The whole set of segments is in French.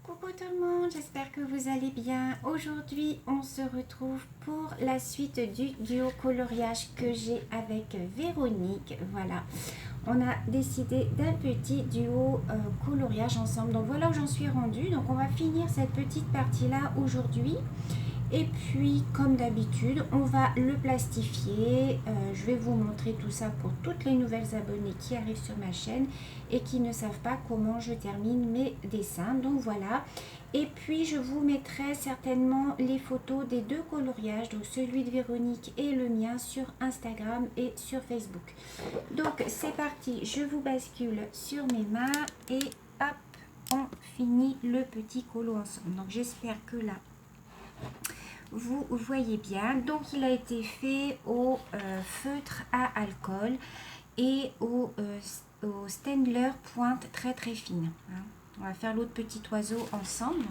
Coucou tout le monde, j'espère que vous allez bien. Aujourd'hui, on se retrouve pour la suite du duo coloriage que j'ai avec Véronique. Voilà, on a décidé d'un petit duo coloriage ensemble. Donc voilà où j'en suis rendue. Donc on va finir cette petite partie-là aujourd'hui. Et puis, comme d'habitude, on va le plastifier. Je vais vous montrer tout ça pour toutes les nouvelles abonnées qui arrivent sur ma chaîne et qui ne savent pas comment je termine mes dessins. Donc voilà. Et puis, je vous mettrai certainement les photos des deux coloriages, donc celui de Véronique et le mien, sur Instagram et sur Facebook. Donc, c'est parti. Je vous bascule sur mes mains et hop, on finit le petit colo ensemble. Donc, j'espère que là, vous voyez bien. Donc il a été fait au feutre à alcool et au Staedtler pointe très très fine, hein. On va faire l'autre petit oiseau ensemble.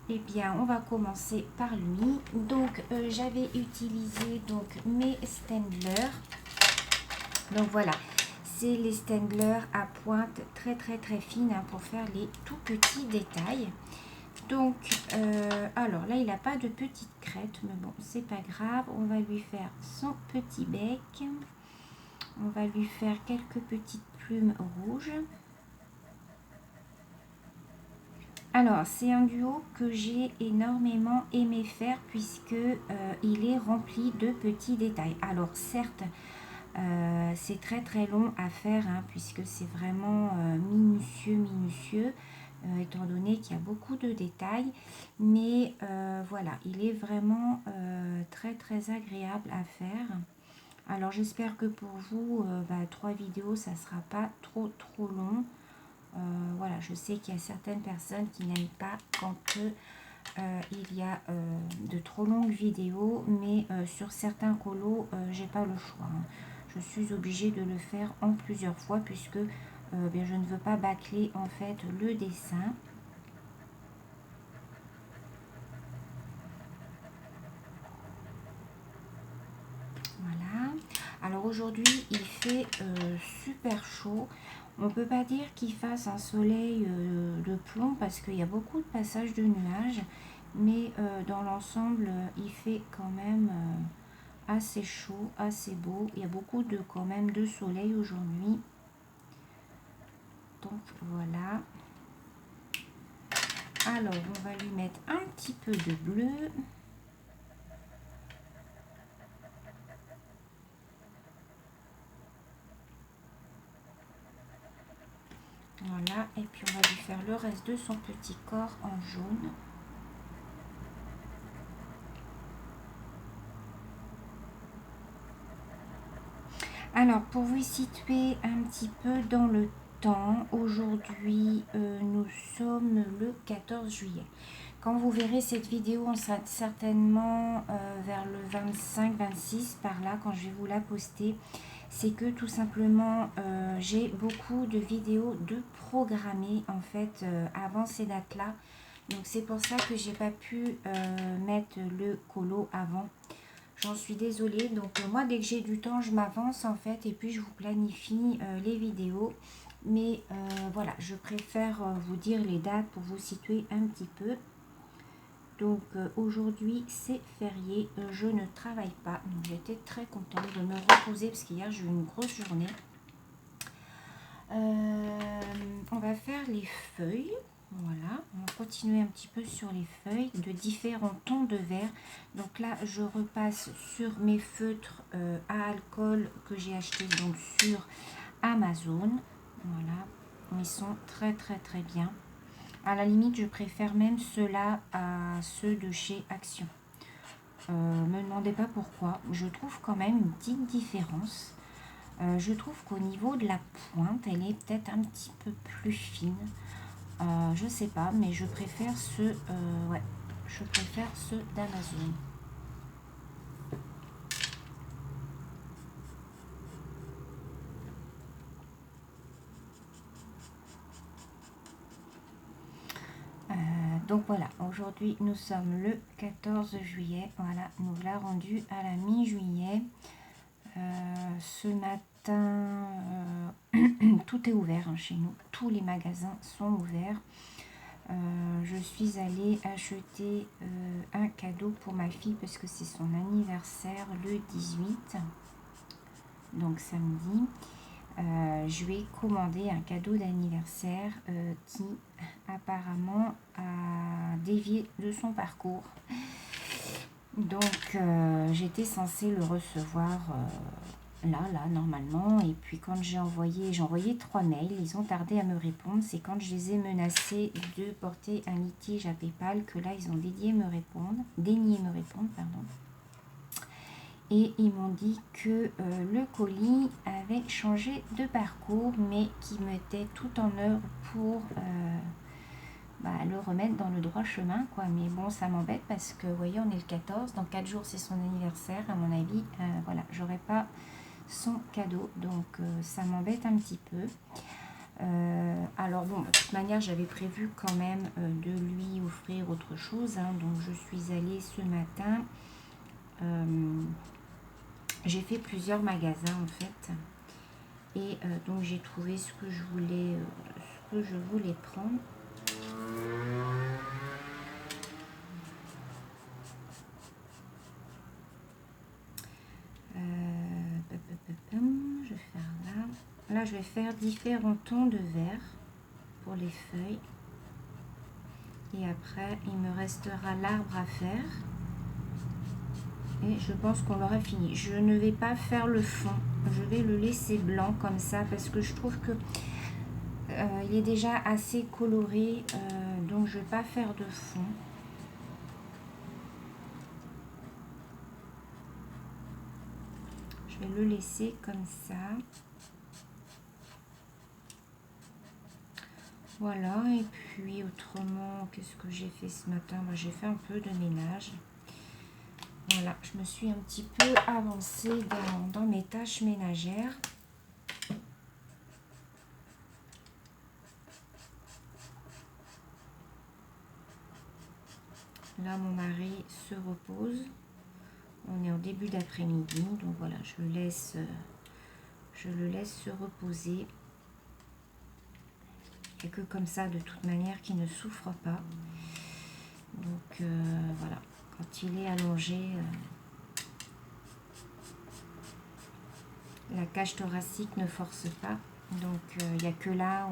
Eh bien, on va commencer par lui. Donc j'avais utilisé donc mes Staedtler. Donc voilà, c'est les Staedtler à pointe très très très fine, hein, pour faire les tout petits détails. Donc, alors là, il n'a pas de petite crête, mais bon, c'est pas grave. On va lui faire son petit bec. On va lui faire quelques petites plumes rouges. Alors, c'est un duo que j'ai énormément aimé faire puisque il est rempli de petits détails. Alors, certes, c'est très très long à faire, hein, puisque c'est vraiment minutieux. Étant donné qu'il y a beaucoup de détails, mais voilà, il est vraiment très très agréable à faire. Alors j'espère que pour vous, 3 vidéos ça sera pas trop long. Voilà, je sais qu'il y a certaines personnes qui n'aiment pas quand il y a de trop longues vidéos, mais sur certains colos j'ai pas le choix, hein. Je suis obligée de le faire en plusieurs fois puisque je ne veux pas bâcler en fait le dessin. Voilà. Alors aujourd'hui il fait super chaud. On peut pas dire qu'il fasse un soleil de plomb parce qu'il y a beaucoup de passages de nuages, mais dans l'ensemble il fait quand même assez chaud, assez beau. Il y a beaucoup de quand même de soleil aujourd'hui. Donc voilà. Alors on va lui mettre un petit peu de bleu. Voilà, et puis on va lui faire le reste de son petit corps en jaune. Alors, pour vous situer un petit peu dans le temps, aujourd'hui, nous sommes le 14 juillet. Quand vous verrez cette vidéo, on sera certainement vers le 25-26, par là, quand je vais vous la poster. C'est que tout simplement, j'ai beaucoup de vidéos de programmer, en fait, avant ces dates-là. Donc, c'est pour ça que j'ai pas pu mettre le colo avant. J'en suis désolée. Donc moi, dès que j'ai du temps, je m'avance en fait et puis je vous planifie les vidéos. Mais voilà, je préfère vous dire les dates pour vous situer un petit peu. Donc aujourd'hui, c'est férié. Je ne travaille pas. Donc j'étais très contente de me reposer parce qu'hier, j'ai eu une grosse journée. On va faire les feuilles. Voilà, on va continuer un petit peu sur les feuilles de différents tons de vert. Donc là, je repasse sur mes feutres à alcool que j'ai acheté donc sur Amazon. Voilà, ils sont très très bien. À la limite, je préfère même ceux-là à ceux de chez Action. Me demandez pas pourquoi. Je trouve quand même une petite différence. Je trouve qu'au niveau de la pointe, elle est peut-être un petit peu plus fine. Je sais pas, mais je préfère ceux, ouais, je préfère ceux d'Amazon. Donc voilà, aujourd'hui nous sommes le 14 juillet. Voilà, nous l'a rendu à la mi-juillet. Ce matin, tout est ouvert, hein, chez nous. Tous les magasins sont ouverts. Je je suis allée acheter un cadeau pour ma fille parce que c'est son anniversaire le 18, donc samedi. Je lui ai commandé un cadeau d'anniversaire qui apparemment a dévié de son parcours. Donc j'étais censée le recevoir là normalement, et puis quand j'ai envoyé 3 mails, ils ont tardé à me répondre. C'est quand je les ai menacés de porter un litige à PayPal que là ils ont daigné me répondre, pardon. Et ils m'ont dit que le colis avait changé de parcours, mais qu'ils mettaient tout en œuvre pour le remettre dans le droit chemin, quoi. Mais bon, ça m'embête parce que, vous voyez, on est le 14, dans 4 jours c'est son anniversaire, à mon avis, voilà, j'aurai pas son cadeau, donc ça m'embête un petit peu. Alors bon, de toute manière, j'avais prévu quand même de lui offrir autre chose, hein, donc je suis allée ce matin, j'ai fait plusieurs magasins en fait, et donc j'ai trouvé ce que je voulais prendre. Je vais faire là. Là, je vais faire différents tons de vert pour les feuilles. Et après, il me restera l'arbre à faire. Et je pense qu'on l'aura fini. Je ne vais pas faire le fond. Je vais le laisser blanc comme ça parce que je trouve que il est déjà assez coloré. Donc, je ne vais pas faire de fond. Je vais le laisser comme ça. Voilà, et puis autrement, qu'est-ce que j'ai fait ce matin? J'ai fait un peu de ménage. Voilà, je me suis un petit peu avancée dans mes tâches ménagères. Là, mon mari se repose. On est en début d'après-midi, donc voilà, je le laisse se reposer. Et que comme ça, de toute manière, qu'il ne souffre pas. Donc voilà, quand il est allongé, la cage thoracique ne force pas. Donc il n'y a que là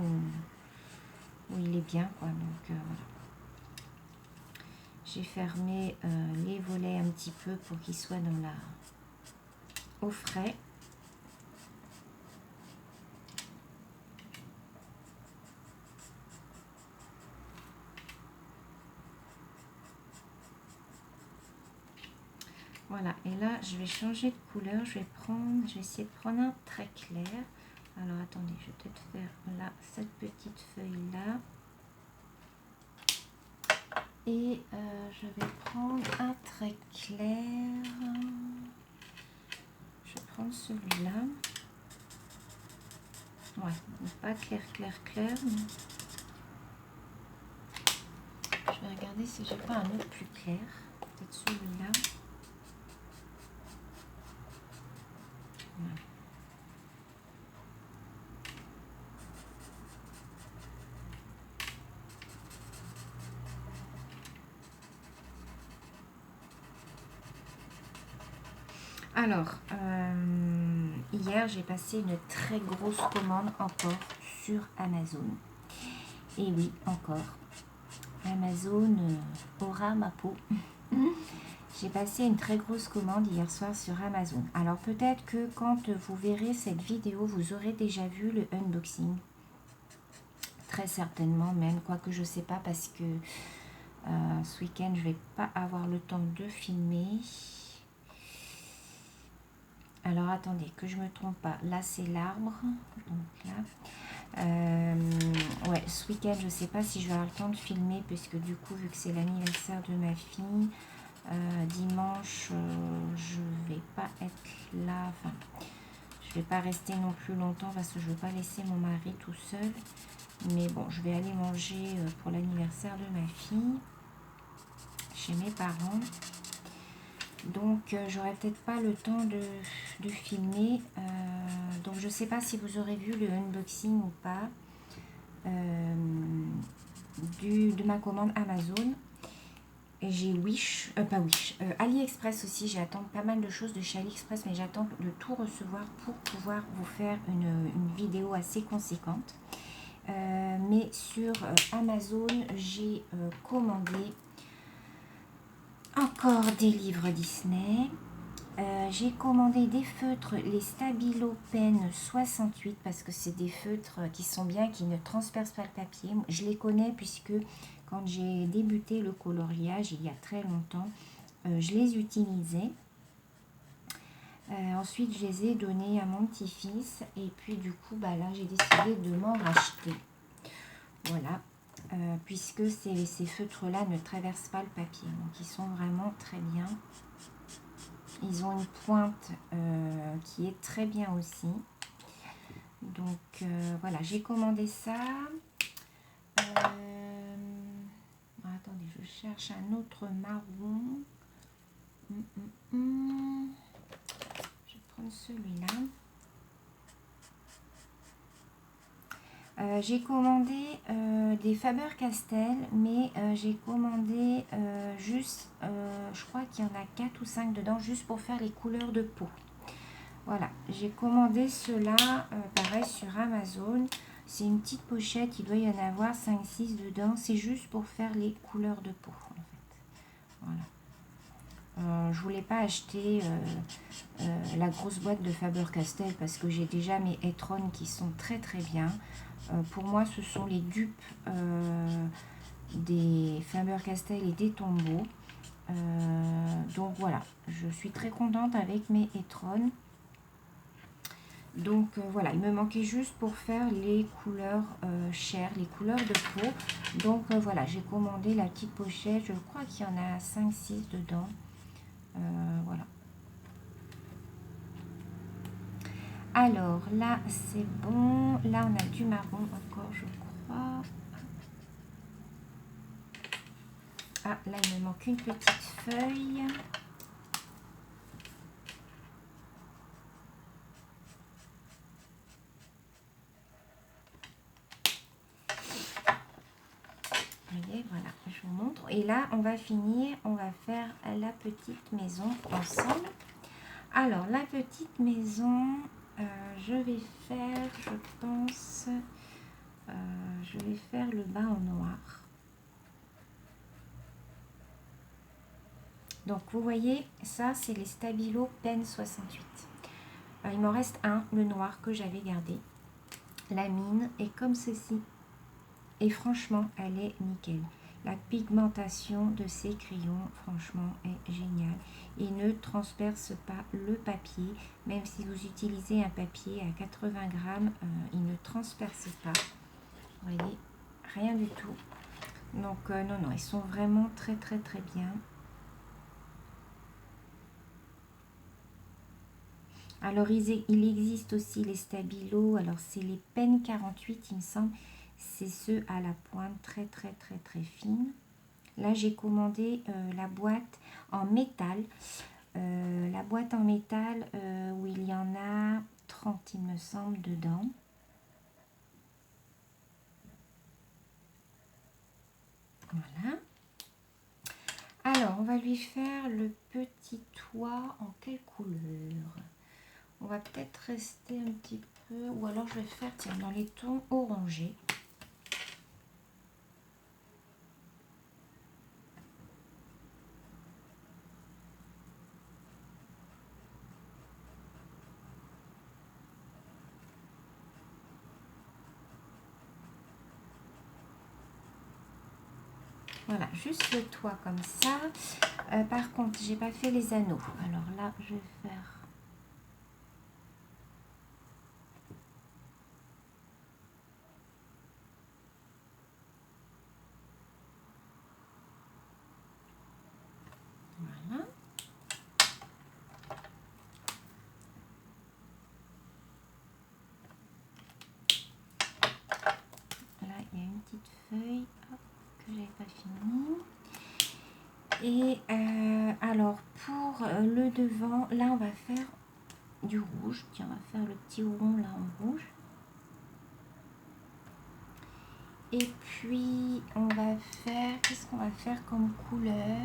où il est bien, quoi. Donc voilà. J'ai fermé les volets un petit peu pour qu'ils soient au frais. Voilà, et là je vais changer de couleur, je vais essayer de prendre un très clair. Alors attendez, je vais peut-être faire là cette petite feuille là. Et je vais prendre un très clair. Je vais prendre celui-là. Ouais, pas clair. Mais je vais regarder si j'ai pas un autre plus clair. Peut-être celui-là. Voilà. Alors, hier, j'ai passé une très grosse commande encore sur Amazon. Et oui, encore. Amazon aura ma peau. J'ai passé une très grosse commande hier soir sur Amazon. Alors, peut-être que quand vous verrez cette vidéo, vous aurez déjà vu le unboxing. Très certainement même, quoique je ne sais pas parce que ce week-end, je ne vais pas avoir le temps de filmer. Alors attendez, que je me trompe pas. Là c'est l'arbre. Donc là. Ouais, ce week-end, je sais pas si je vais avoir le temps de filmer, puisque du coup, vu que c'est l'anniversaire de ma fille, dimanche, je vais pas être là. Enfin, je vais pas rester non plus longtemps parce que je veux pas laisser mon mari tout seul. Mais bon, je vais aller manger pour l'anniversaire de ma fille chez mes parents. Donc j'aurai peut-être pas le temps de filmer, donc je sais pas si vous aurez vu le unboxing ou pas. de ma commande Amazon. Et j'ai Wish, pas Wish, AliExpress aussi. J'attends pas mal de choses de chez AliExpress, mais j'attends de tout recevoir pour pouvoir vous faire une vidéo assez conséquente. Mais sur Amazon, j'ai commandé encore des livres Disney. J'ai commandé des feutres, les Stabilo Pen 68, parce que c'est des feutres qui sont bien, qui ne transpercent pas le papier. Je les connais puisque quand j'ai débuté le coloriage il y a très longtemps, je les utilisais. Ensuite, je les ai donnés à mon petit-fils et puis du coup, bah là, j'ai décidé de m'en racheter. Voilà, puisque ces feutres-là ne traversent pas le papier, donc ils sont vraiment très bien. Ils ont une pointe qui est très bien aussi. Donc voilà, j'ai commandé ça. Attendez, je cherche un autre marron. Je vais prendre celui-là. J'ai commandé des Faber-Castell, mais j'ai commandé juste, je crois qu'il y en a 4 ou 5 dedans, juste pour faire les couleurs de peau. Voilà, j'ai commandé cela, pareil, sur Amazon. C'est une petite pochette, il doit y en avoir 5-6 dedans. C'est juste pour faire les couleurs de peau, en fait. Voilà. Je voulais pas acheter la grosse boîte de Faber-Castell parce que j'ai déjà mes Etron qui sont très très bien. Pour moi, ce sont les dupes des Faber-Castell et des Tombow. Donc voilà, je suis très contente avec mes Etron. Donc voilà, il me manquait juste pour faire les couleurs chères, les couleurs de peau. Donc voilà, j'ai commandé la petite pochette. Je crois qu'il y en a 5-6 dedans. Voilà. Alors là, c'est bon. Là, on a du marron encore, je crois. Ah, là, il me manque une petite feuille. Vous voyez, voilà, je vous montre. Et là, on va finir, on va faire la petite maison ensemble. Alors, la petite maison, je vais faire, je pense, je vais faire le bas en noir. Donc, vous voyez, ça, c'est les Stabilo Pen 68. Il m'en reste un, le noir, que j'avais gardé. La mine est comme ceci. Et franchement, elle est nickel. La pigmentation de ces crayons, franchement, est géniale. Il ne transperce pas le papier. Même si vous utilisez un papier à 80 grammes, il ne transperce pas. Vous voyez, rien du tout. Donc, non, non, ils sont vraiment très, très, très bien. Alors, il existe aussi les Stabilo. Alors, c'est les Pen 48, il me semble. C'est ceux à la pointe très, très, très, très fine. Là, j'ai commandé la boîte en métal. La boîte en métal où il y en a 30, il me semble, dedans. Voilà. Alors, on va lui faire le petit toit en quelle couleur? On va peut-être rester un petit peu, ou alors je vais faire, tiens, dans les tons orangés. Voilà, juste le toit comme ça. Par contre, j'ai pas fait les anneaux. Alors là, je vais faire... Voilà. Là, il y a une petite feuille hop, que j'avais pas fini. Et alors, pour le devant, là, on va faire du rouge. Tiens, on va faire le petit rond là en rouge. Et puis on va faire, qu'est-ce qu'on va faire comme couleur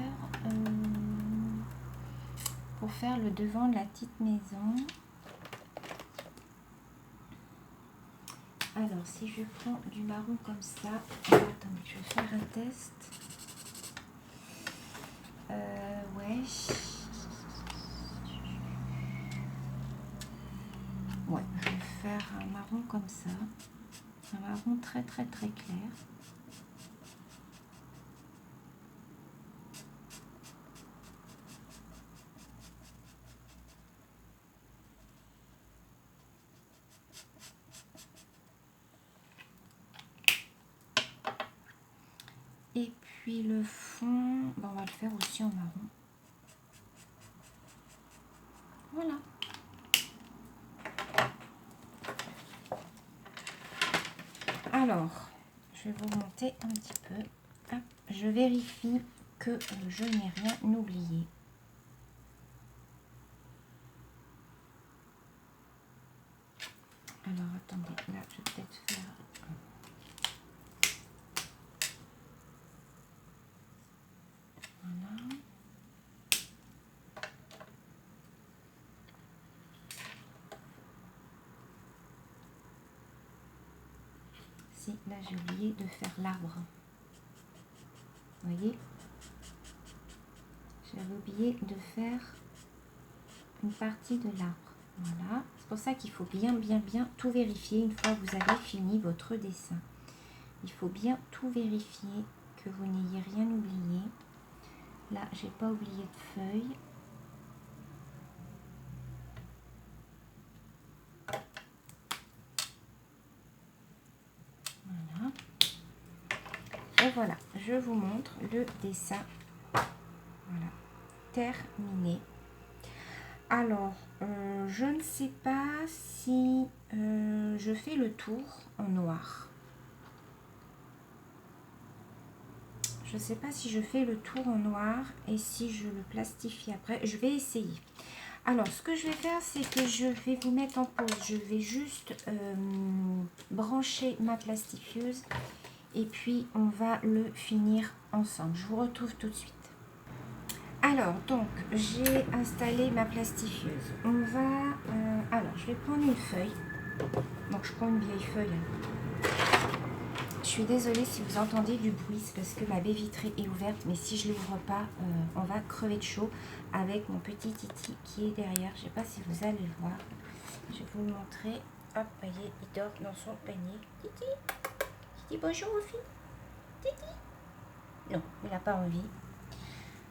pour faire le devant de la petite maison. Alors si je prends du marron comme ça, attendez, je vais faire un test. Ouais. Ouais, je vais faire un marron comme ça. Un marron très très très clair. Et puis le fond, on va le faire aussi en marron. Voilà. Alors, je vais vous monter un petit peu. Hop, je vérifie que je n'ai rien oublié. Alors, attendez, là, je vais peut-être faire... Voilà. Si, là, j'ai oublié de faire l'arbre. Vous voyez? J'avais oublié de faire une partie de l'arbre. Voilà. C'est pour ça qu'il faut bien tout vérifier une fois que vous avez fini votre dessin. Il faut bien tout vérifier, que vous n'ayez rien oublié. Là, j'ai pas oublié de feuilles. Voilà. Et voilà, je vous montre le dessin. Voilà, terminé. Alors, je ne sais pas si je fais le tour en noir. Je ne sais pas si je fais le tour en noir et si je le plastifie après. Je vais essayer. Alors, ce que je vais faire, c'est que je vais vous mettre en pause. Je vais juste brancher ma plastifieuse et puis on va le finir ensemble. Je vous retrouve tout de suite. Alors, donc, j'ai installé ma plastifieuse. On va... alors, je vais prendre une feuille. Donc, je prends une vieille feuille. Je suis désolée si vous entendez du bruit, c'est parce que ma baie vitrée est ouverte. Mais si je ne l'ouvre pas, on va crever de chaud avec mon petit Titi qui est derrière. Je ne sais pas si vous allez le voir. Je vais vous le montrer. Hop, voyez, il dort dans son panier. Titi, Titi, bonjour aux filles. Titi. Non, il n'a pas envie.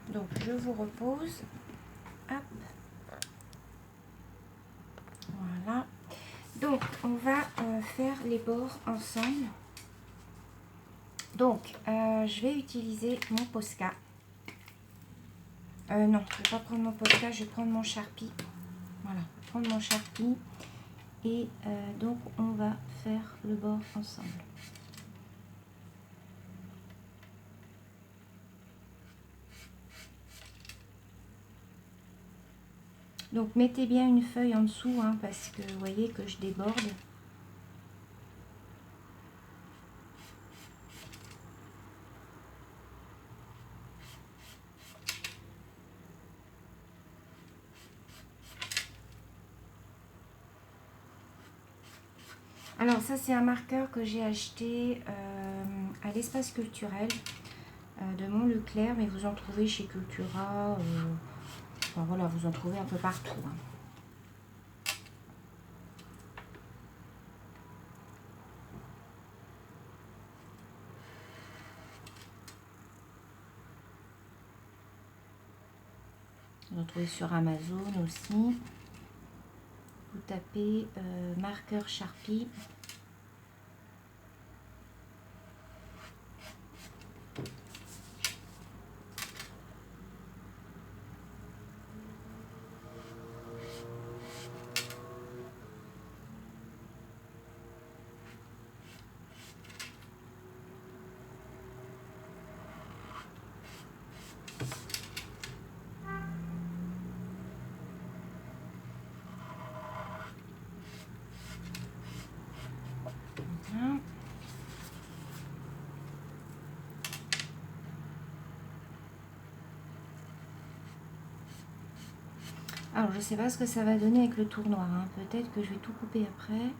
Donc, je vous repose. Hop. Voilà. Donc, on va faire les bords ensemble. Donc, je vais utiliser mon Posca. Non, je ne vais pas prendre mon Posca, je vais prendre mon Sharpie. Voilà, je vais prendre mon Sharpie. Et donc, on va faire le bord ensemble. Donc, mettez bien une feuille en dessous, hein, parce que vous voyez que je déborde. Alors ça c'est un marqueur que j'ai acheté à l'espace culturel de Mont-Leclerc, mais vous en trouvez chez Cultura, enfin voilà, vous en trouvez un peu partout. Hein. Vous en trouvez sur Amazon aussi. Vous tapez marqueur Sharpie. Alors, je sais pas ce que ça va donner avec le tournoir, hein. Peut-être que je vais tout couper après.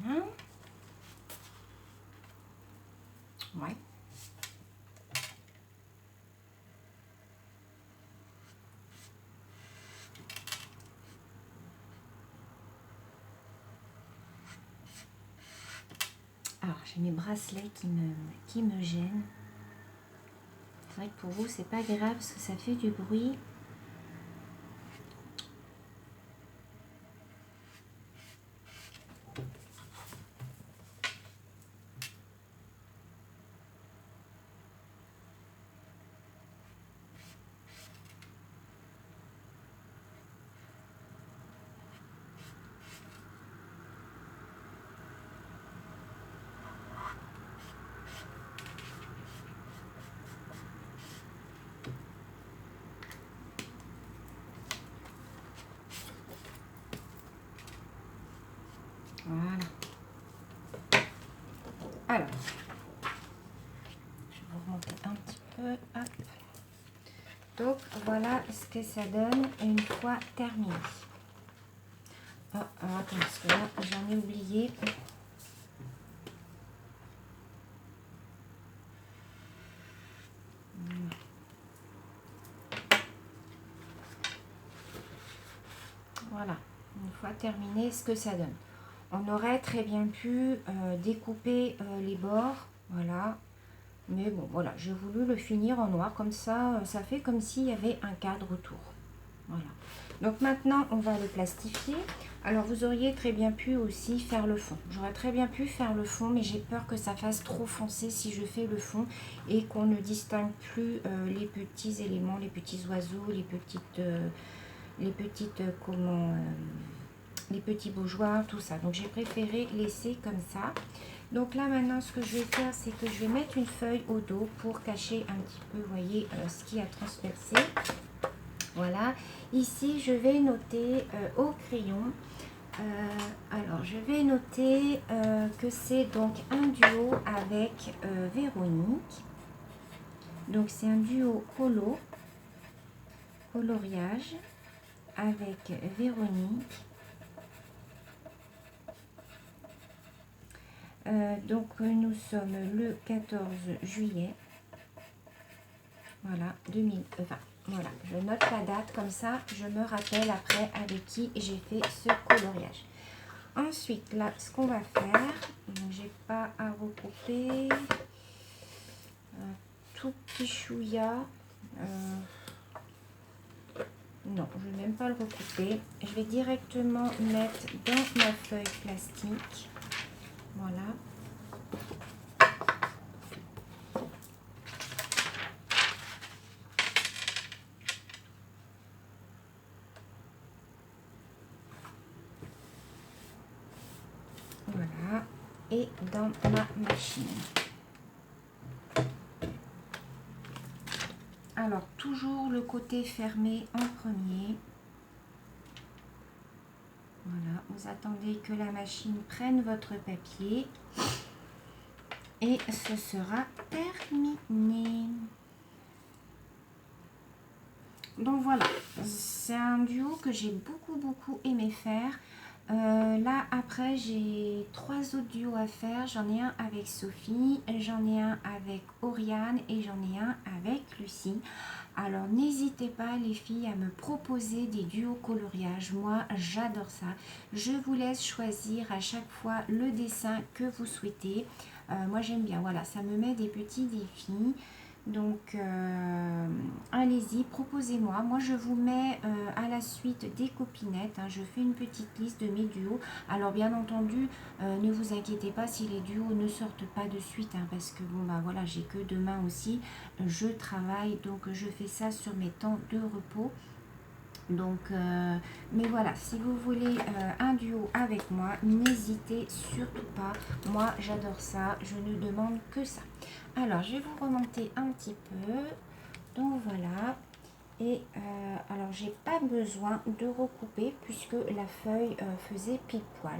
Voilà. Ouais. Alors, j'ai mes bracelets qui me gênent. C'est vrai que pour vous, c'est pas agréable parce que ça fait du bruit. Voilà. Alors, je vais vous remonter un petit peu. Hop. Donc, voilà ce que ça donne une fois terminé. Oh, alors, attends, parce que là, j'en ai oublié. Voilà, une fois terminé, ce que ça donne. On aurait très bien pu découper les bords, voilà. Mais bon, voilà, j'ai voulu le finir en noir, comme ça, ça fait comme s'il y avait un cadre autour. Voilà. Donc maintenant, on va le plastifier. Alors, vous auriez très bien pu aussi faire le fond. J'aurais très bien pu faire le fond, mais j'ai peur que ça fasse trop foncé si je fais le fond et qu'on ne distingue plus les petits éléments, les petits oiseaux, les petites les petits bougeoirs, tout ça. Donc, j'ai préféré laisser comme ça. Donc là, maintenant, ce que je vais faire, c'est que je vais mettre une feuille au dos pour cacher un petit peu, vous voyez, ce qui a transpercé. Voilà. Ici, je vais noter au crayon. Alors, je vais noter que c'est donc un duo avec Véronique. Donc, c'est un duo coloriage avec Véronique. Donc, nous sommes le 14 juillet. Voilà, 2020. Voilà, je note la date, comme ça, je me rappelle après avec qui j'ai fait ce coloriage. Ensuite, là, ce qu'on va faire, j'ai pas à recouper. Un tout petit chouïa. Non, je ne vais même pas le recouper. Je vais directement mettre dans ma feuille plastique. Voilà. Voilà. Et dans ma machine. Alors, toujours le côté fermé en premier. Voilà, vous attendez que la machine prenne votre papier. Et ce sera terminé. Donc voilà, c'est un duo que j'ai beaucoup aimé faire. Là après j'ai 3 autres duos à faire. J'en ai un avec Sophie, j'en ai un avec Oriane et j'en ai un avec Lucie. Alors n'hésitez pas les filles à me proposer des duos coloriage. Moi j'adore ça. Je vous laisse choisir à chaque fois le dessin que vous souhaitez. Moi j'aime bien, voilà, ça me met des petits défis. Donc allez-y, proposez-moi. Moi je vous mets à la suite des copinettes, hein. Je fais une petite liste de mes duos. Alors bien entendu, ne vous inquiétez pas si les duos ne sortent pas de suite, hein, parce que bon bah voilà, j'ai que demain aussi. Je travaille, donc je fais ça sur mes temps de repos. Donc, mais voilà, si vous voulez un duo avec moi, n'hésitez surtout pas. Moi, j'adore ça. Je ne demande que ça. Alors, je vais vous remonter un petit peu. Donc, voilà. Et alors, j'ai pas besoin de recouper puisque la feuille faisait pile poil.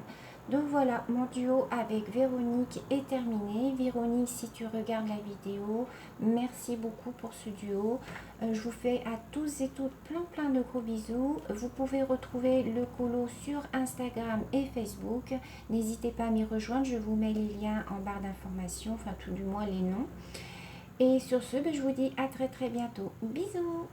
Donc voilà, mon duo avec Véronique est terminé. Véronique, si tu regardes la vidéo, merci beaucoup pour ce duo. Je vous fais à tous et toutes plein de gros bisous. Vous pouvez retrouver le colo sur Instagram et Facebook. N'hésitez pas à m'y rejoindre, je vous mets les liens en barre d'informations, enfin tout du moins les noms. Et sur ce, je vous dis à très bientôt. Bisous!